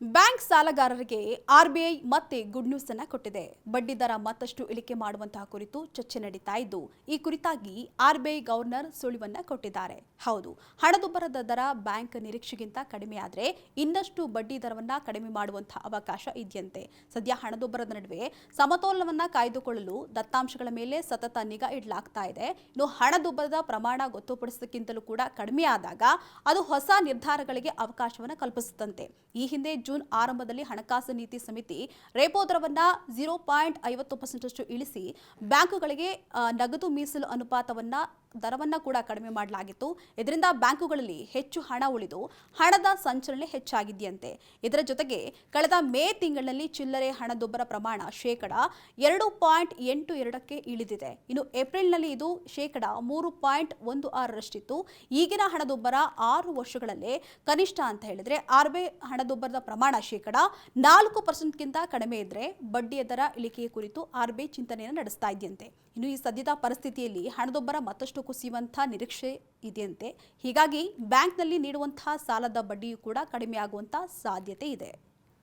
Bank ಸಾಲಗಾರರಿಗೆ RBI ಮತ್ತೆ good news ಅನ್ನು ಕೊಟ್ಟಿದೆ. ಬಡ್ಡಿ ದರ ಮತ್ತಷ್ಟು ಇಳಿಕೆ ಮಾಡುವಂತಹ ಕುರಿತು ಚರ್ಚೆ ನಡೀತಾ ಇದ್ದು, ಈ ಕುರಿತಾಗಿ ಆರ್ಬಿಐ ಗವರ್ನರ್ ಸುಳಿವನ್ನ ಕೊಟ್ಟಿದ್ದಾರೆ. ಹೌದು, ಹಣದುಬ್ಬರದ ದರ ಬ್ಯಾಂಕ್ ನಿರೀಕ್ಷೆಗಿಂತ ಕಡಿಮೆಯಾದರೆ ಇನ್ನಷ್ಟು ಬಡ್ಡಿ ದರವನ್ನ ಕಡಿಮೆ ಮಾಡುವಂತಹ ಅವಕಾಶ ಇದೆಯಂತೆ. ಸದ್ಯ ಹಣದುಬ್ಬರದ ನಡುವೆ ಸಮತೋಲನವನ್ನ ಕಾಯ್ದುಕೊಳ್ಳಲು ದತ್ತಾಂಶಗಳ ಮೇಲೆ ಸತತ ನಿಗಾ ಇಡಲಾಗ್ತಾ ಇದೆ. ಇನ್ನು ಹಣದುಬ್ಬರದ ಪ್ರಮಾಣ ಗೊತ್ತುಪಡಿಸೋದಕ್ಕಿಂತಲೂ ಕೂಡ ಕಡಿಮೆಯಾದಾಗ ಅದು ಹೊಸ ನಿರ್ಧಾರಗಳಿಗೆ ಅವಕಾಶವನ್ನು ಕಲ್ಪಿಸುತ್ತಂತೆ. ಈ ಹಿಂದೆ ಜೂನ್ ಆರಂಭದಲ್ಲಿ ಹಣಕಾಸು ನೀತಿ ಸಮಿತಿ ರೆಪೋ ದರವನ್ನು 0.50% ಇಳಿಸಿ ಬ್ಯಾಂಕುಗಳಿಗೆ ನಗದು ಮೀಸಲು ಅನುಪಾತವನ್ನು ದರವನ್ನು ಕೂಡ ಕಡಿಮೆ ಮಾಡಲಾಗಿತ್ತು. ಇದರಿಂದ ಬ್ಯಾಂಕುಗಳಲ್ಲಿ ಹೆಚ್ಚು ಹಣ ಉಳಿದು ಹಣದ ಸಂಚಲನೆ ಹೆಚ್ಚಾಗಿದೆಯಂತೆ. ಇದರ ಜೊತೆಗೆ ಕಳೆದ ಮೇ ತಿಂಗಳಿನಲ್ಲಿ ಚಿಲ್ಲರೆ ಹಣದುಬ್ಬರ ಪ್ರಮಾಣ ಶೇಕಡ 2.82ಕ್ಕೆ ಇಳಿದಿದೆ. ಇನ್ನು ಏಪ್ರಿಲ್ನಲ್ಲಿ ಇದು ಶೇಕಡ 3.16ರಷ್ಟಿತ್ತು. ಈಗಿನ ಹಣದುಬ್ಬರ 6 ವರ್ಷಗಳಲ್ಲೇ ಕನಿಷ್ಠ ಅಂತ ಹೇಳಿದ್ರೆ ಆರ್ಬಿಐ ಹಣದುಬ್ಬರದ ಪ್ರಮಾಣ ಶೇಕಡ 4%ಗಿಂತ ಕಡಿಮೆ ಇದ್ರೆ ಬಡ್ಡಿಯ ದರ ಇಳಿಕೆಯ ಕುರಿತು ಆರ್ಬಿಐ ಚಿಂತನೆಯನ್ನು ನಡೆಸ್ತಾ ಇದೆಯಂತೆ. ಇನ್ನು ಈ ಸದ್ಯದ ಪರಿಸ್ಥಿತಿಯಲ್ಲಿ ಹಣದುಬ್ಬರ ಮತ್ತಷ್ಟು ಕುಸಿಯುವಂತಹ ನಿರೀಕ್ಷೆ ಇದೆಯಂತೆ. ಹೀಗಾಗಿ ಬ್ಯಾಂಕ್ನಲ್ಲಿ ನೀಡುವಂತಹ ಸಾಲದ ಬಡ್ಡಿಯೂ ಕೂಡ ಕಡಿಮೆಯಾಗುವಂತಹ ಸಾಧ್ಯತೆ ಇದೆ.